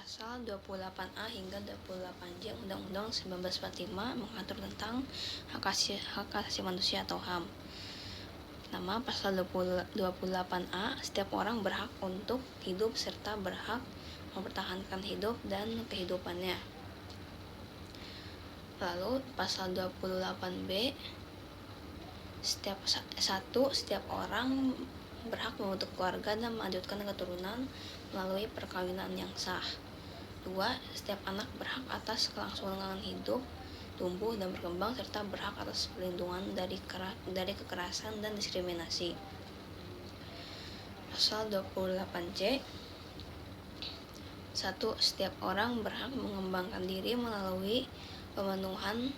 Pasal 28A hingga 28J Undang-Undang 1945 mengatur tentang hak asasi manusia atau HAM. Pertama, pasal 28A, setiap orang berhak untuk hidup serta berhak mempertahankan hidup dan kehidupannya. Lalu, pasal 28B, setiap orang berhak membentuk keluarga dan melanjutkan keturunan melalui perkawinan yang sah. 2. Setiap anak berhak atas kelangsungan hidup, tumbuh dan berkembang serta berhak atas perlindungan dari kekerasan dan diskriminasi. Pasal 28C. 1. Setiap orang berhak mengembangkan diri melalui pemenuhan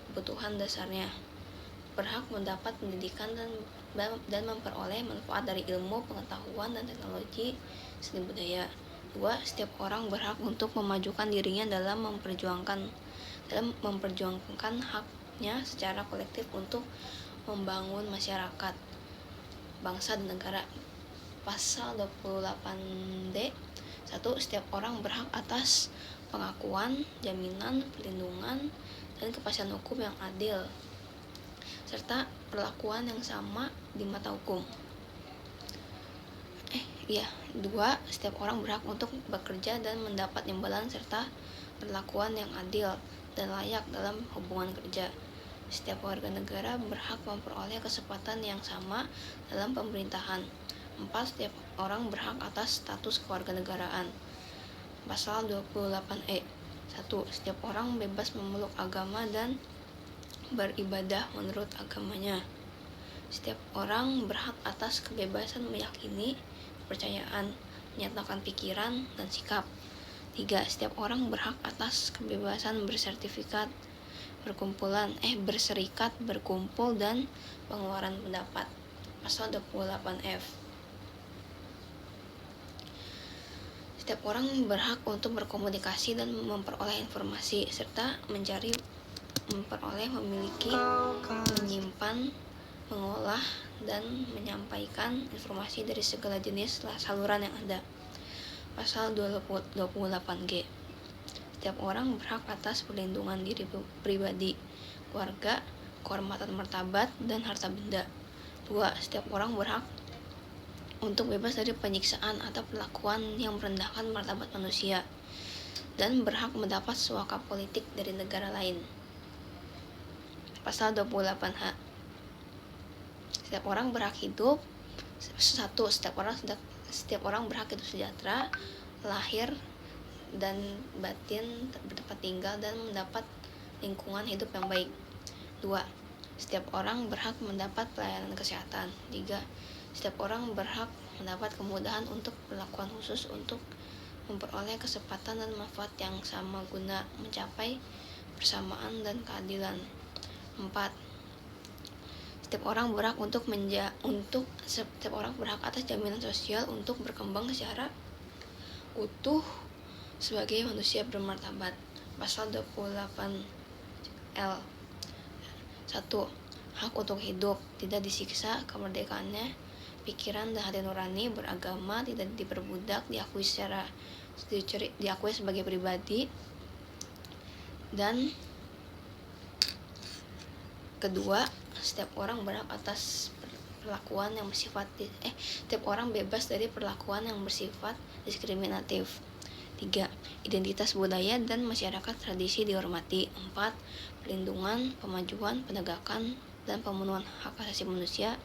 kebutuhan dasarnya, berhak mendapat pendidikan dan memperoleh manfaat dari ilmu, pengetahuan, dan teknologi seni budaya. 2. Setiap orang berhak untuk memajukan dirinya dalam memperjuangkan haknya secara kolektif untuk membangun masyarakat, bangsa, dan negara. Pasal 28D. 1. Setiap orang berhak atas pengakuan, jaminan, perlindungan, dan kepastian hukum yang adil serta perlakuan yang sama di mata hukum. 2. Setiap orang berhak untuk bekerja dan mendapat imbalan serta perlakuan yang adil dan layak dalam hubungan kerja. Setiap warga negara berhak memperoleh kesempatan yang sama dalam pemerintahan. 4. Setiap orang berhak atas status kewarganegaraan. Pasal 28E. 1. Setiap orang bebas memeluk agama dan beribadah menurut agamanya. Setiap orang berhak atas kebebasan meyakini kepercayaan, menyatakan pikiran dan sikap. 3. Setiap orang berhak atas kebebasan berserikat, berkumpul, dan pengeluaran pendapat. Pasal 28F. Setiap orang berhak untuk berkomunikasi dan memperoleh informasi, serta memiliki, menyimpan, mengolah, dan menyampaikan informasi dari segala jenis saluran yang ada. Pasal 28G. Setiap orang berhak atas perlindungan diri pribadi, keluarga, kehormatan martabat, dan harta benda. 2. Setiap orang berhak untuk bebas dari penyiksaan atau perlakuan yang merendahkan martabat manusia dan berhak mendapat suaka politik dari negara lain. Pasal 28H. Setiap orang berhak hidup. 1. Setiap orang berhak hidup sejahtera, lahir dan batin, bertempat tinggal, dan mendapat lingkungan hidup yang baik. 2. Setiap orang berhak mendapat pelayanan kesehatan. 3. Setiap orang berhak mendapat kemudahan untuk perlakuan khusus untuk memperoleh kesempatan dan manfaat yang sama guna mencapai persamaan dan keadilan. 4. Setiap orang berhak atas jaminan sosial untuk berkembang secara utuh sebagai manusia bermartabat. Pasal 28L. 1. Hak untuk hidup, tidak disiksa, kemerdekaannya, pikiran dan hati nurani, beragama, tidak diperbudak, diakui sebagai pribadi. Dan kedua, setiap orang berhak atas setiap orang bebas dari perlakuan yang bersifat diskriminatif. 3. Identitas budaya dan masyarakat tradisi dihormati. 4. Perlindungan, pemajuan, penegakan, dan pemenuhan hak asasi manusia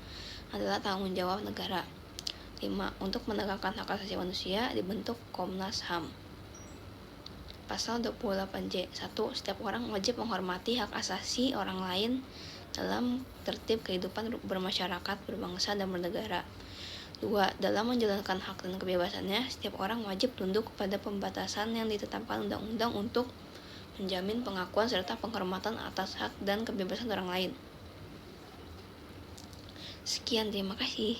adalah tanggung jawab negara. 5. Untuk menegakkan hak asasi manusia dibentuk Komnas HAM. Pasal 28J. 1. Setiap orang wajib menghormati hak asasi orang lain dalam tertib kehidupan bermasyarakat, berbangsa, dan bernegara. 2. Dalam menjalankan hak dan kebebasannya, setiap orang wajib tunduk kepada pembatasan yang ditetapkan undang-undang untuk menjamin pengakuan serta penghormatan atas hak dan kebebasan orang lain. Sekian, terima kasih.